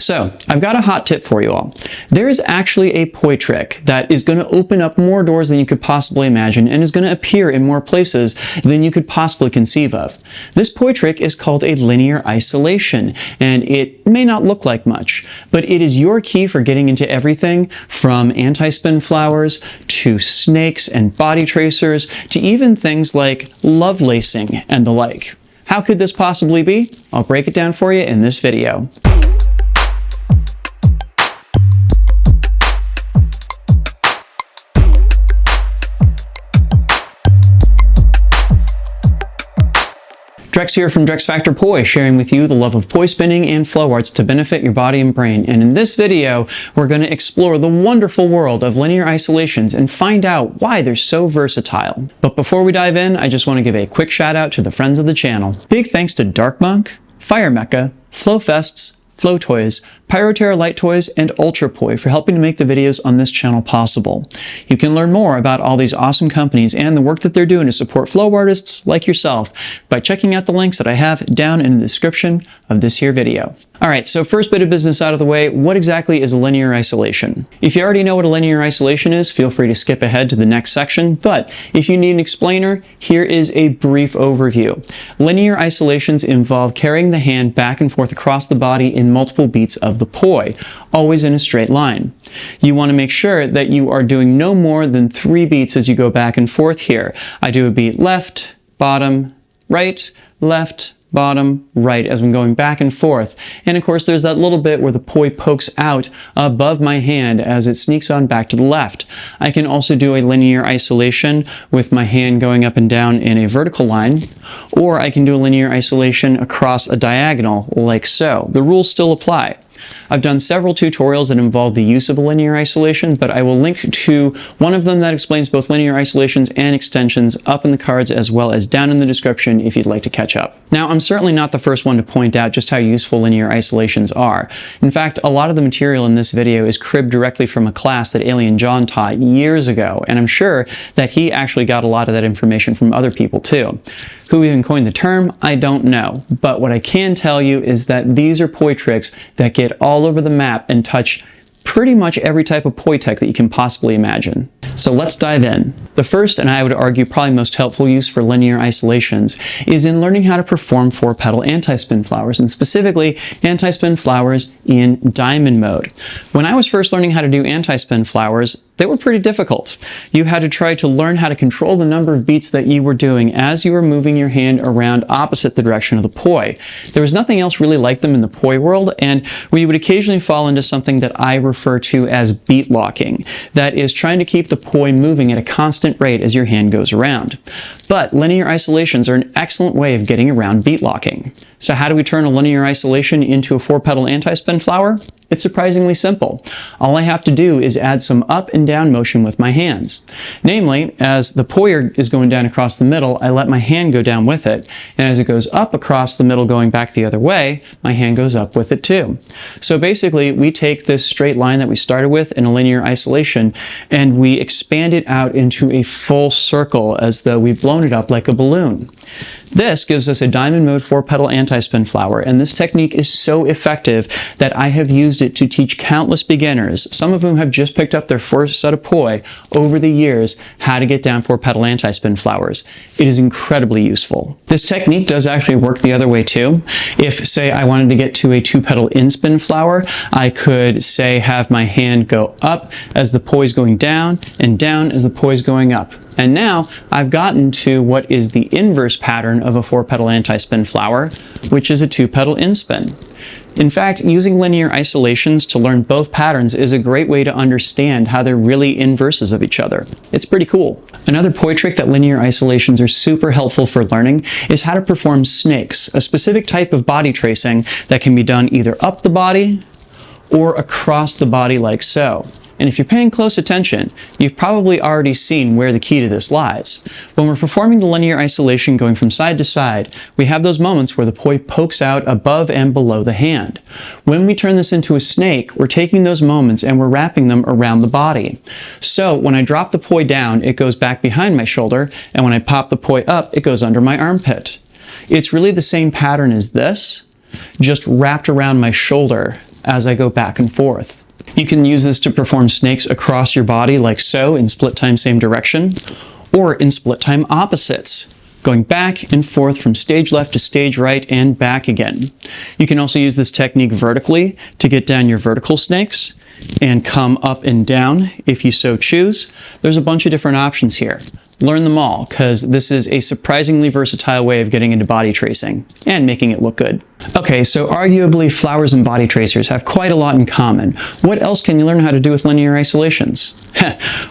So I've got a hot tip for you all. There is actually a poi trick that is going to open up more doors than you could possibly imagine and is going to appear in more places than you could possibly conceive of. This poi trick is called a linear isolation, and it may not look like much, but it is your key for getting into everything from anti-spin flowers to snakes and body tracers to even things like lovelacing and the like. How could this possibly be? I'll break it down for you in this video. Drex here from Drex Factor Poi, sharing with you the love of poi spinning and flow arts to benefit your body and brain. And in this video, we're going to explore the wonderful world of linear isolations and find out why they're so versatile. But before we dive in, I just want to give a quick shout out to the friends of the channel. Big thanks to Dark Monk, Fire Mecha, Flow Fests, Flow Toys, Pyroterra Light Toys, and Ultra Poi for helping to make the videos on this channel possible. You can learn more about all these awesome companies and the work that they're doing to support flow artists like yourself by checking out the links that I have down in the description of this here video. Alright, so first bit of business out of the way, what exactly is a linear isolation? If you already know what a linear isolation is, feel free to skip ahead to the next section, but if you need an explainer, here is a brief overview. Linear isolations involve carrying the hand back and forth across the body in multiple beats of the poi, always in a straight line. You want to make sure that you are doing no more than 3 beats as you go back and forth here. I do a beat left, bottom, right, left, bottom, right as I'm going back and forth. And of course there's that little bit where the poi pokes out above my hand as it sneaks on back to the left. I can also do a linear isolation with my hand going up and down in a vertical line, or I can do a linear isolation across a diagonal like so. The rules still apply. I've done several tutorials that involve the use of a linear isolation, but I will link to one of them that explains both linear isolations and extensions up in the cards as well as down in the description if you'd like to catch up. Now, I'm certainly not the first one to point out just how useful linear isolations are. In fact, a lot of the material in this video is cribbed directly from a class that Alien John taught years ago, and I'm sure that he actually got a lot of that information from other people too. Who even coined the term, I don't know, but what I can tell you is that these are poi tricks that get all over the map and touch pretty much every type of poi tech that you can possibly imagine. So let's dive in. The first, and I would argue probably most helpful use for linear isolations, is in learning how to perform 4-petal anti-spin flowers, and specifically anti-spin flowers in diamond mode. When I was first learning how to do anti-spin flowers, they were pretty difficult. You had to try to learn how to control the number of beats that you were doing as you were moving your hand around opposite the direction of the poi. There was nothing else really like them in the poi world, and we would occasionally fall into something that I refer to as beat locking. That is trying to keep the poi moving at a constant rate as your hand goes around. But linear isolations are an excellent way of getting around beat locking. So how do we turn a linear isolation into a 4-petal anti-spin flower? It's surprisingly simple. All I have to do is add some up and down motion with my hands. Namely, as the poi is going down across the middle, I let my hand go down with it. And as it goes up across the middle going back the other way, my hand goes up with it too. So basically, we take this straight line that we started with in a linear isolation and we expand it out into a full circle as though we've blown it up like a balloon. This gives us a diamond mode 4-petal anti-spin flower, and this technique is so effective that I have used it to teach countless beginners, some of whom have just picked up their first set of poi over the years, how to get down 4-petal anti-spin flowers. It is incredibly useful. This technique does actually work the other way too. If, say, I wanted to get to a 2-petal in-spin flower, I could, say, have my hand go up as the poi is going down and down as the poi is going up. And now I've gotten to what is the inverse pattern of a 4-petal anti-spin flower, which is a 2-petal in-spin. In fact, using linear isolations to learn both patterns is a great way to understand how they're really inverses of each other. It's pretty cool. Another poi trick that linear isolations are super helpful for learning is how to perform snakes, a specific type of body tracing that can be done either up the body or across the body like so. And if you're paying close attention, you've probably already seen where the key to this lies. When we're performing the linear isolation going from side to side, we have those moments where the poi pokes out above and below the hand. When we turn this into a snake, we're taking those moments and we're wrapping them around the body. So when I drop the poi down, it goes back behind my shoulder, and when I pop the poi up, it goes under my armpit. It's really the same pattern as this, just wrapped around my shoulder as I go back and forth. You can use this to perform snakes across your body like so in split time same direction, or in split time opposites, going back and forth from stage left to stage right and back again. You can also use this technique vertically to get down your vertical snakes and come up and down if you so choose. There's a bunch of different options here. Learn them all, because this is a surprisingly versatile way of getting into body tracing and making it look good. Okay, so arguably flowers and body tracers have quite a lot in common. What else can you learn how to do with linear isolations?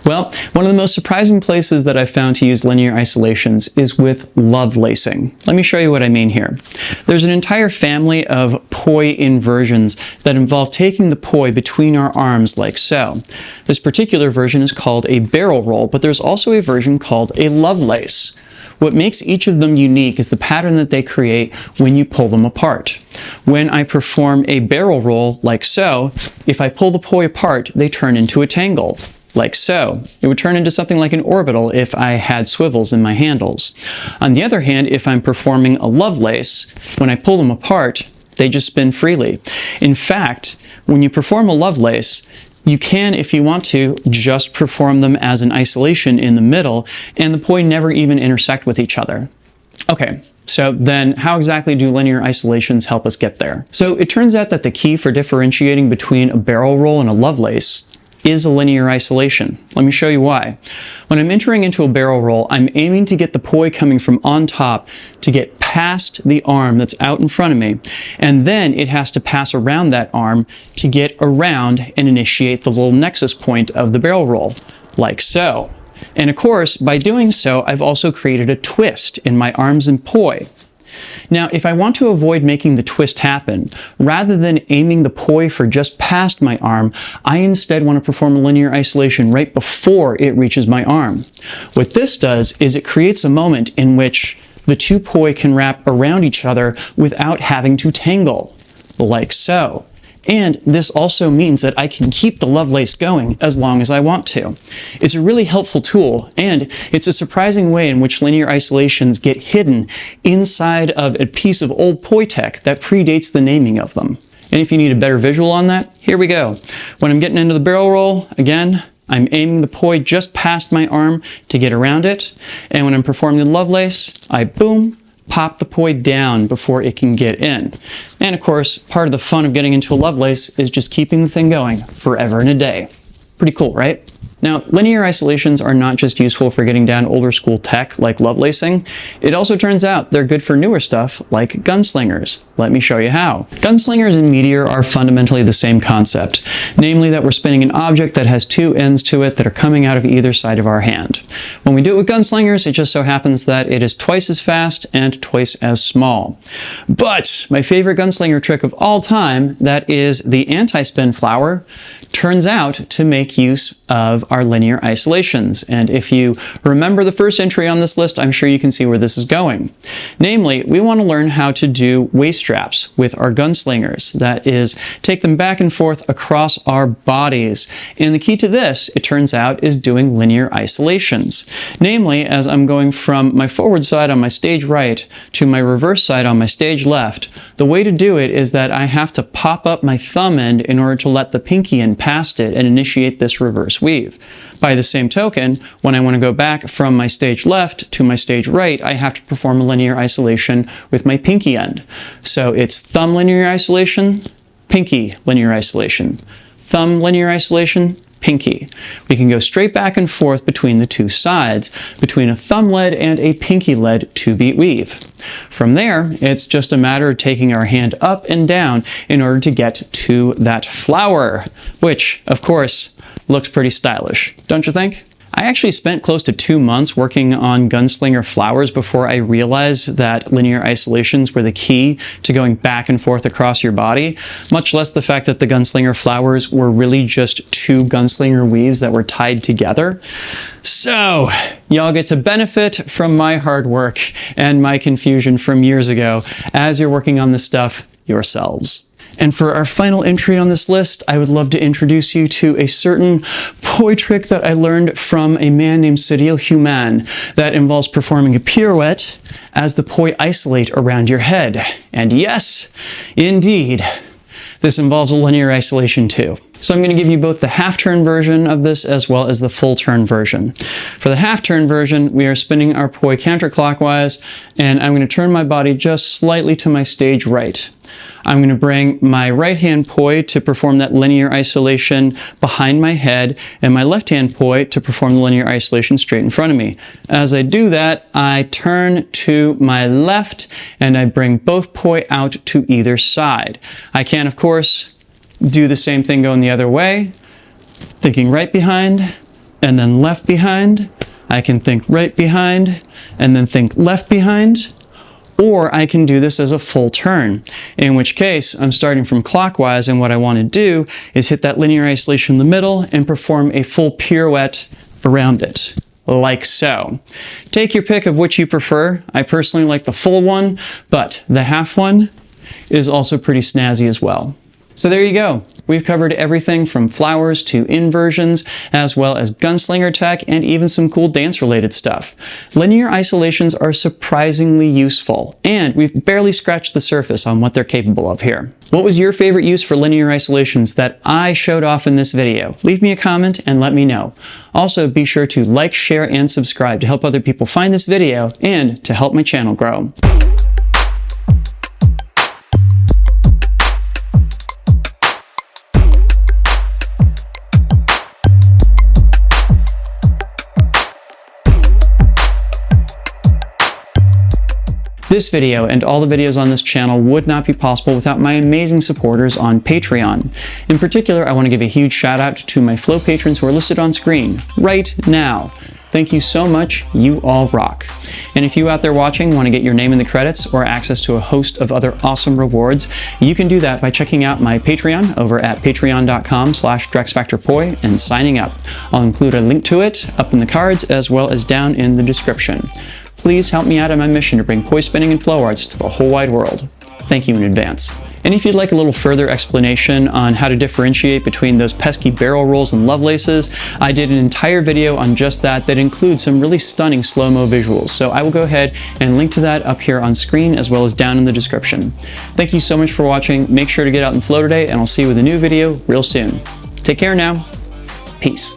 Well, one of the most surprising places that I've found to use linear isolations is with Lovelacing. Let me show you what I mean here. There's an entire family of poi inversions that involve taking the poi between our arms like so. This particular version is called a barrel roll, but there's also a version called a lovelace. What makes each of them unique is the pattern that they create when you pull them apart. When I perform a barrel roll like so, if I pull the poi apart, they turn into a tangle, like so. It would turn into something like an orbital if I had swivels in my handles. On the other hand, if I'm performing a lovelace, when I pull them apart, they just spin freely. In fact, when you perform a lovelace, you can, if you want to, just perform them as an isolation in the middle, and the poi never even intersect with each other. Okay, so then how exactly do linear isolations help us get there? So it turns out that the key for differentiating between a barrel roll and a lovelace is a linear isolation. Let me show you why. When I'm entering into a barrel roll, I'm aiming to get the poi coming from on top to get past the arm that's out in front of me, and then it has to pass around that arm to get around and initiate the little nexus point of the barrel roll, like so. And of course, by doing so, I've also created a twist in my arms and poi. Now, if I want to avoid making the twist happen, rather than aiming the poi for just past my arm, I instead want to perform a linear isolation right before it reaches my arm. What this does is it creates a moment in which the two poi can wrap around each other without having to tangle, like so. And this also means that I can keep the lovelace going as long as I want to. It's a really helpful tool, and it's a surprising way in which linear isolations get hidden inside of a piece of old poi tech that predates the naming of them. And if you need a better visual on that, here we go. When I'm getting into the barrel roll, again, I'm aiming the poi just past my arm to get around it, and when I'm performing the lovelace, I boom, pop the poi down before it can get in. And of course, part of the fun of getting into a lovelace is just keeping the thing going forever and a day. Pretty cool, right? Now, linear isolations are not just useful for getting down older school tech like lovelacing. It also turns out they're good for newer stuff like gunslingers. Let me show you how. Gunslingers and meteor are fundamentally the same concept, namely that we're spinning an object that has two ends to it that are coming out of either side of our hand. When we do it with gunslingers, it just so happens that it is twice as fast and twice as small. But my favorite gunslinger trick of all time, that is the anti-spin flower, turns out to make use of our linear isolations. And if you remember the first entry on this list, I'm sure you can see where this is going. Namely, we want to learn how to do waist straps with our gunslingers. That is, take them back and forth across our bodies. And the key to this, it turns out, is doing linear isolations. Namely, as I'm going from my forward side on my stage right to my reverse side on my stage left, the way to do it is that I have to pop up my thumb end in order to let the pinky end past it and initiate this reverse weave. By the same token, when I want to go back from my stage left to my stage right, I have to perform a linear isolation with my pinky end. So it's thumb linear isolation, pinky linear isolation, thumb linear isolation, pinky. We can go straight back and forth between the two sides, between a thumb lead and a pinky lead 2-beat weave. From there, it's just a matter of taking our hand up and down in order to get to that flower, which, of course, looks pretty stylish, don't you think? I actually spent close to 2 months working on gunslinger flowers before I realized that linear isolations were the key to going back and forth across your body, much less the fact that the gunslinger flowers were really just two gunslinger weaves that were tied together. So, y'all get to benefit from my hard work and my confusion from years ago as you're working on this stuff yourselves. And for our final entry on this list, I would love to introduce you to a certain poi trick that I learned from a man named Cyril Human that involves performing a pirouette as the poi isolate around your head. And yes, indeed, this involves a linear isolation too. So I'm going to give you both the half-turn version of this as well as the full-turn version. For the half-turn version, we are spinning our poi counterclockwise, and I'm going to turn my body just slightly to my stage right. I'm going to bring my right-hand poi to perform that linear isolation behind my head, and my left-hand poi to perform the linear isolation straight in front of me. As I do that, I turn to my left, and I bring both poi out to either side. I can, of course, do the same thing going the other way, thinking right behind, and then left behind. I can think right behind, and then think left behind. Or I can do this as a full turn, in which case I'm starting from clockwise, and what I want to do is hit that linear isolation in the middle and perform a full pirouette around it, like so. Take your pick of which you prefer. I personally like the full one, but the half one is also pretty snazzy as well. So there you go. We've covered everything from flowers to inversions, as well as gunslinger tech, and even some cool dance-related stuff. Linear isolations are surprisingly useful, and we've barely scratched the surface on what they're capable of here. What was your favorite use for linear isolations that I showed off in this video? Leave me a comment and let me know. Also, be sure to like, share, and subscribe to help other people find this video and to help my channel grow. This video and all the videos on this channel would not be possible without my amazing supporters on Patreon. In particular, I want to give a huge shout out to my Flow patrons who are listed on screen right now. Thank you so much, you all rock. And if you out there watching want to get your name in the credits or access to a host of other awesome rewards, you can do that by checking out my Patreon over at patreon.com/DrexFactorPoi and signing up. I'll include a link to it up in the cards as well as down in the description. Please help me out on my mission to bring poi spinning and flow arts to the whole wide world. Thank you in advance. And if you'd like a little further explanation on how to differentiate between those pesky barrel rolls and Lovelaces, I did an entire video on just that includes some really stunning slow-mo visuals. So I will go ahead and link to that up here on screen as well as down in the description. Thank you so much for watching. Make sure to get out and flow today, and I'll see you with a new video real soon. Take care now. Peace.